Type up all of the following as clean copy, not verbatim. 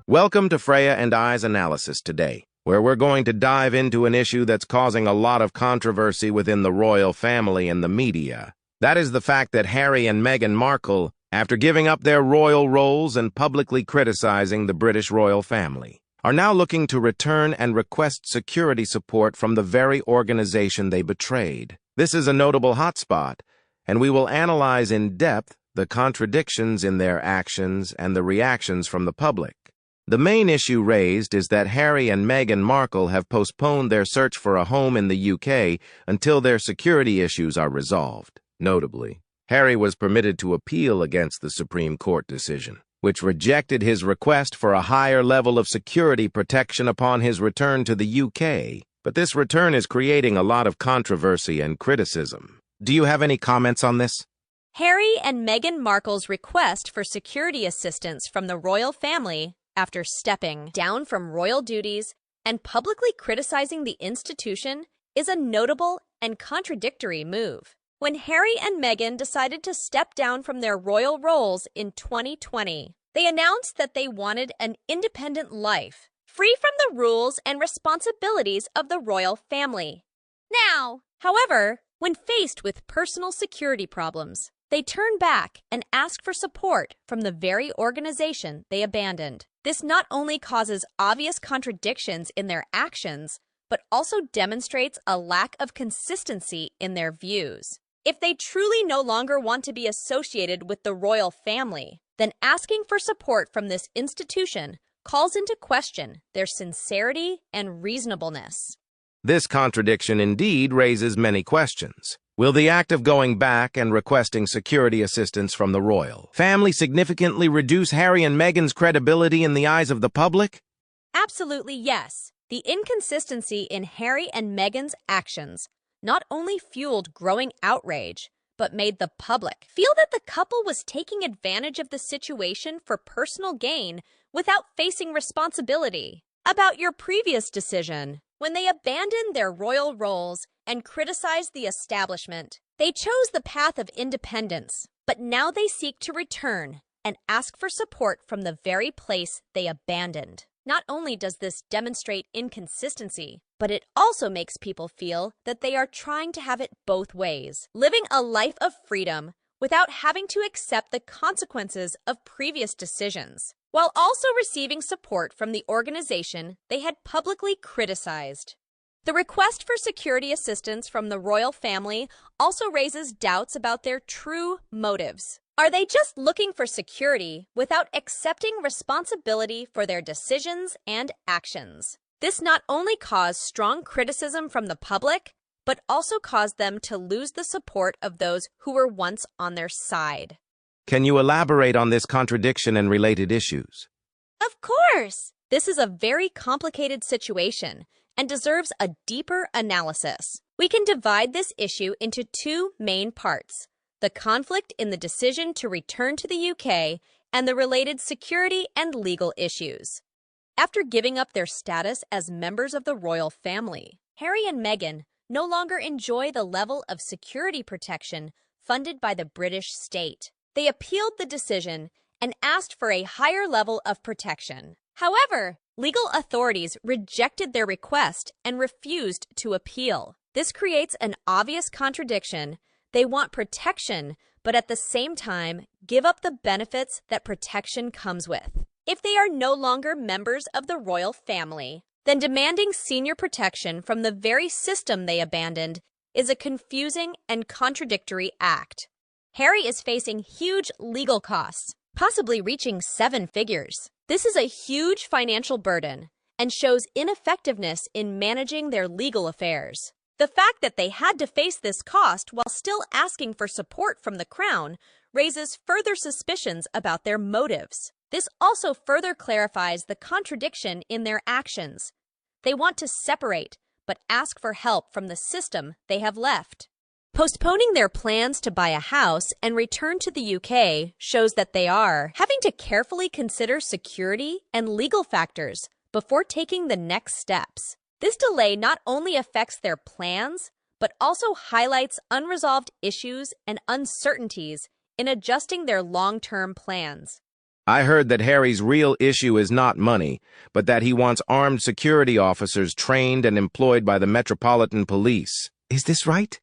Welcome to Freya and I's analysis today, where we're going to dive into an issue that's causing a lot of controversy within the royal family and the media. That is the fact that Harry and Meghan Markle, after giving up their royal roles and publicly criticizing the British royal family, are now looking to return and request security support from the very organization they betrayed. This is a notable hotspot, and we will analyze in depth the contradictions in their actions and the reactions from the public. The main issue raised is that Harry and Meghan Markle have postponed their search for a home in the UK until their security issues are resolved. Notably, Harry was permitted to appeal against the Supreme Court decision, which rejected his request for a higher level of security protection upon his return to the UK. But this return is creating a lot of controversy and criticism. Do you have any comments on this? Harry and Meghan Markle's request for security assistance from the royal family after stepping down from royal duties and publicly criticizing the institution is a notable and contradictory move. When Harry and Meghan decided to step down from their royal roles in 2020, they announced that they wanted an independent life, free from the rules and responsibilities of the royal family. Now, however, when faced with personal security problems, they turned back and asked for support from the very organization they abandoned. This not only causes obvious contradictions in their actions, but also demonstrates a lack of consistency in their views. If they truly no longer want to be associated with the royal family, then asking for support from this institution calls into question their sincerity and reasonableness. This contradiction indeed raises many questions. Will the act of going back and requesting security assistance from the royal family significantly reduce Harry and Meghan's credibility in the eyes of the public? Absolutely yes. The inconsistency in Harry and Meghan's actions not only fueled growing outrage, but made the public feel that the couple was taking advantage of the situation for personal gain without facing responsibility. About your previous decision, when they abandoned their royal roles and criticized the establishment, they chose the path of independence, but now they seek to return and ask for support from the very place they abandoned. Not only does this demonstrate inconsistency, but it also makes people feel that they are trying to have it both ways, living a life of freedom without having to accept the consequences of previous decisions, while also receiving support from the organization they had publicly criticized. The request for security assistance from the royal family also raises doubts about their true motives. Are they just looking for security without accepting responsibility for their decisions and actions? This not only caused strong criticism from the public, but also caused them to lose the support of those who were once on their side. Can you elaborate on this contradiction and related issues? Of course! This is a very complicated situation and deserves a deeper analysis. We can divide this issue into two main parts: the conflict in the decision to return to the UK and the related security and legal issues. After giving up their status as members of the royal family, Harry and Meghan no longer enjoy the level of security protection funded by the British state. They appealed the decision and asked for a higher level of protection. However, legal authorities rejected their request and refused to appeal. This creates an obvious contradiction. They want protection, but at the same time, give up the benefits that protection comes with. If they are no longer members of the royal family, then demanding senior protection from the very system they abandoned is a confusing and contradictory act. Harry is facing huge legal costs, possibly reaching 7 figures. This is a huge financial burden and shows ineffectiveness in managing their legal affairs. The fact that they had to face this cost while still asking for support from the crown raises further suspicions about their motives. This also further clarifies the contradiction in their actions. They want to separate, but ask for help from the system they have left. Postponing their plans to buy a house and return to the UK shows that they are having to carefully consider security and legal factors before taking the next steps. This delay not only affects their plans, but also highlights unresolved issues and uncertainties in adjusting their long-term plans. I heard that Harry's real issue is not money, but that he wants armed security officers trained and employed by the Metropolitan Police. Is this right?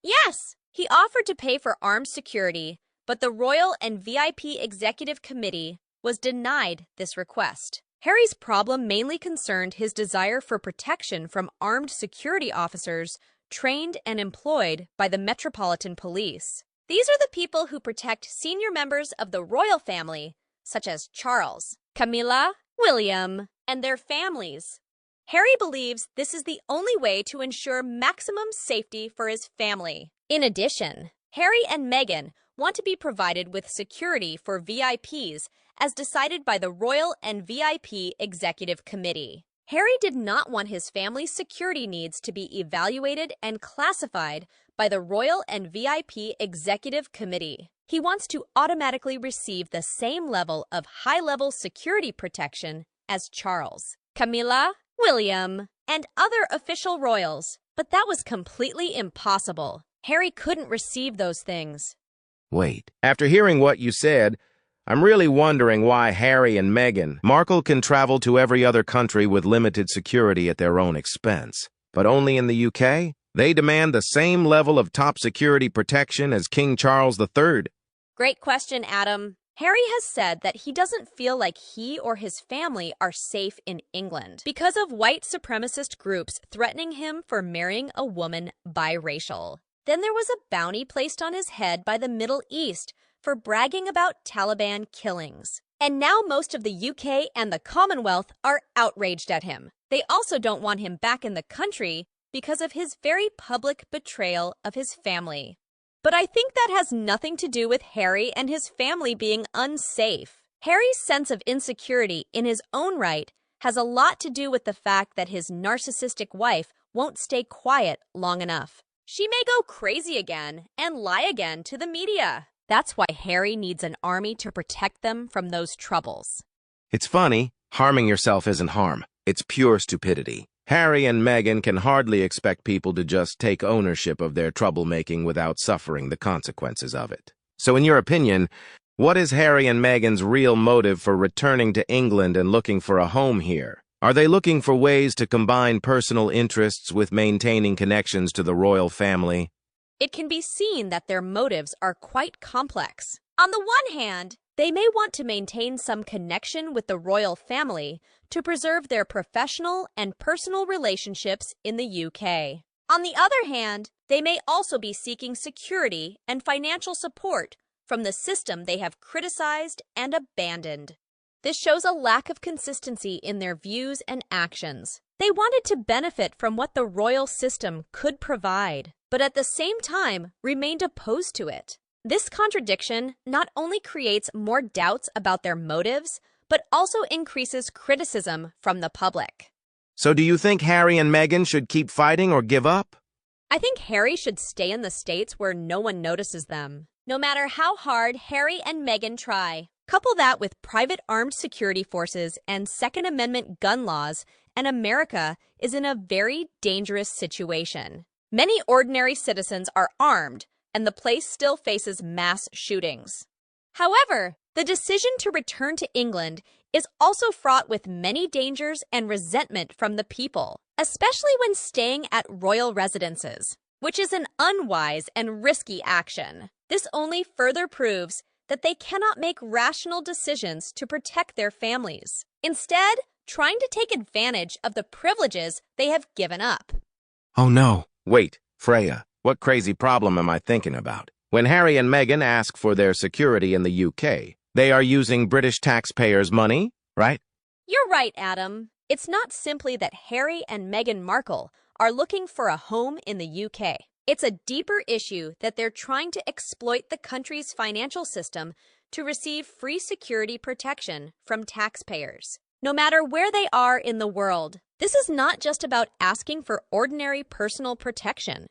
Yes, he offered to pay for armed security, but the Royal and VIP Executive Committee was denied this request. Harry's problem mainly concerned his desire for protection from armed security officers trained and employed by the Metropolitan Police. These are the people who protect senior members of the royal family, such as Charles, Camilla, William, and their families. Harry believes this is the only way to ensure maximum safety for his family. In addition, Harry and Meghan want to be provided with security for VIPs as decided by the Royal and VIP Executive Committee. Harry did not want his family's security needs to be evaluated and classified by the Royal and VIP Executive Committee. He wants to automatically receive the same level of high-level security protection as Charles, Camilla, William, and other official royals. But that was completely impossible. Harry couldn't receive those things. Wait, after hearing what you said, I'm really wondering why Harry and Meghan Markle can travel to every other country with limited security at their own expense. But only in the UK, they demand the same level of top security protection as King Charles III. Great question, Adam. Harry has said that he doesn't feel like he or his family are safe in England because of white supremacist groups threatening him for marrying a woman biracial. Then there was a bounty placed on his head by the Middle East for bragging about Taliban killings. And now most of the UK and the Commonwealth are outraged at him. They also don't want him back in the country because of his very public betrayal of his family. But I think that has nothing to do with Harry and his family being unsafe. Harry's sense of insecurity in his own right has a lot to do with the fact that his narcissistic wife won't stay quiet long enough. She may go crazy again and lie again to the media. That's why Harry needs an army to protect them from those troubles. It's funny, harming yourself isn't harm. It's pure stupidity. Harry and Meghan can hardly expect people to just take ownership of their troublemaking without suffering the consequences of it. So in your opinion, what is Harry and Meghan's real motive for returning to England and looking for a home here? Are they looking for ways to combine personal interests with maintaining connections to the royal family? It can be seen that their motives are quite complex. On the one hand, they may want to maintain some connection with the royal family to preserve their professional and personal relationships in the UK. On the other hand, they may also be seeking security and financial support from the system they have criticized and abandoned. This shows a lack of consistency in their views and actions. They wanted to benefit from what the royal system could provide, but at the same time remained opposed to it. This contradiction not only creates more doubts about their motives, but also increases criticism from the public. So do you think Harry and Meghan should keep fighting or give up? I think Harry should stay in the States where no one notices them. No matter how hard Harry and Meghan try, couple that with private armed security forces and Second Amendment gun laws, and America is in a very dangerous situation. Many ordinary citizens are armed, and the place still faces mass shootings. However, the decision to return to England is also fraught with many dangers and resentment from the people, especially when staying at royal residences, which is an unwise and risky action. This only further proves that they cannot make rational decisions to protect their families, instead trying to take advantage of the privileges they have given up. Oh no. Wait, Freya, what crazy problem am I thinking about? When Harry and Meghan ask for their security in the UK, they are using British taxpayers' money, right? You're right, Adam. It's not simply that Harry and Meghan Markle are looking for a home in the UK. It's a deeper issue that they're trying to exploit the country's financial system to receive free security protection from taxpayers. No matter where they are in the world, this is not just about asking for ordinary personal protection.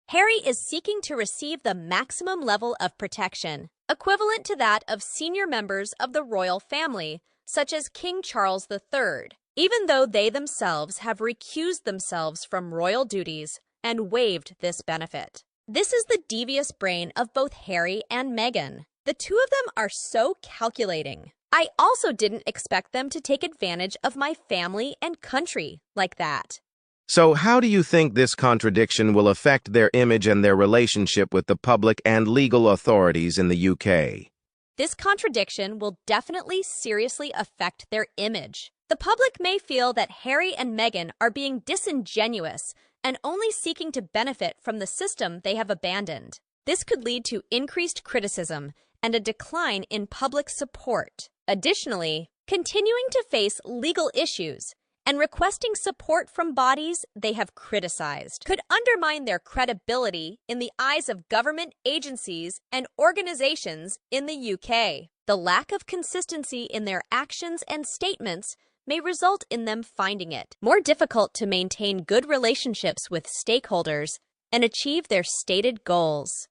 Harry is seeking to receive the maximum level of protection, equivalent to that of senior members of the royal family, such as King Charles III, even though they themselves have recused themselves from royal duties and waived this benefit. This is the devious brain of both Harry and Meghan. The two of them are so calculating. I also didn't expect them to take advantage of my family and country like that. So how do you think this contradiction will affect their image and their relationship with the public and legal authorities in the UK? This contradiction will definitely seriously affect their image. The public may feel that Harry and Meghan are being disingenuous and only seeking to benefit from the system they have abandoned. This could lead to increased criticism and a decline in public support. Additionally, continuing to face legal issues and requesting support from bodies they have criticized could undermine their credibility in the eyes of government agencies and organizations in the UK. The lack of consistency in their actions and statements may result in them finding it more difficult to maintain good relationships with stakeholders and achieve their stated goals.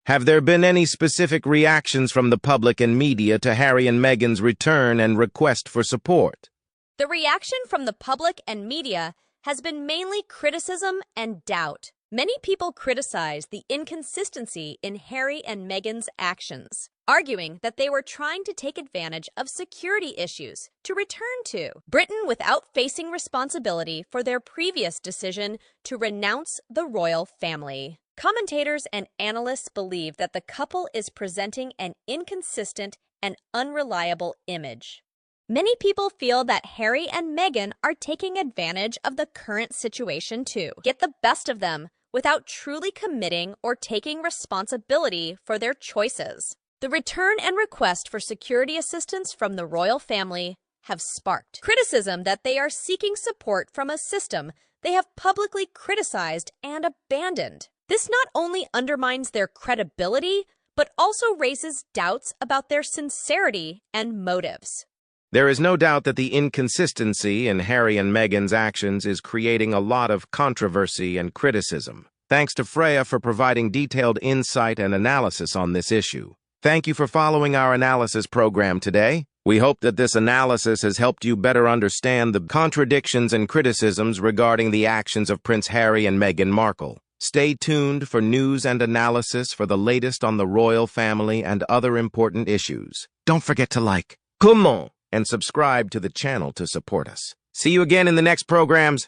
Have there been any specific reactions from the public and media to Harry and Meghan's return and request for support? The reaction from the public and media has been mainly criticism and doubt. Many people criticize the inconsistency in Harry and Meghan's actions, arguing that they were trying to take advantage of security issues to return to Britain without facing responsibility for their previous decision to renounce the royal family. Commentators and analysts believe that the couple is presenting an inconsistent and unreliable image. Many people feel that Harry and Meghan are taking advantage of the current situation to get the best of them without truly committing or taking responsibility for their choices. The return and request for security assistance from the royal family have sparked criticism that they are seeking support from a system they have publicly criticized and abandoned. This not only undermines their credibility, but also raises doubts about their sincerity and motives. There is no doubt that the inconsistency in Harry and Meghan's actions is creating a lot of controversy and criticism. Thanks to Freya for providing detailed insight and analysis on this issue. Thank you for following our analysis program today. We hope that this analysis has helped you better understand the contradictions and criticisms regarding the actions of Prince Harry and Meghan Markle. Stay tuned for news and analysis for the latest on the royal family and other important issues. Don't forget to like, comment, and subscribe to the channel to support us. See you again in the next programs.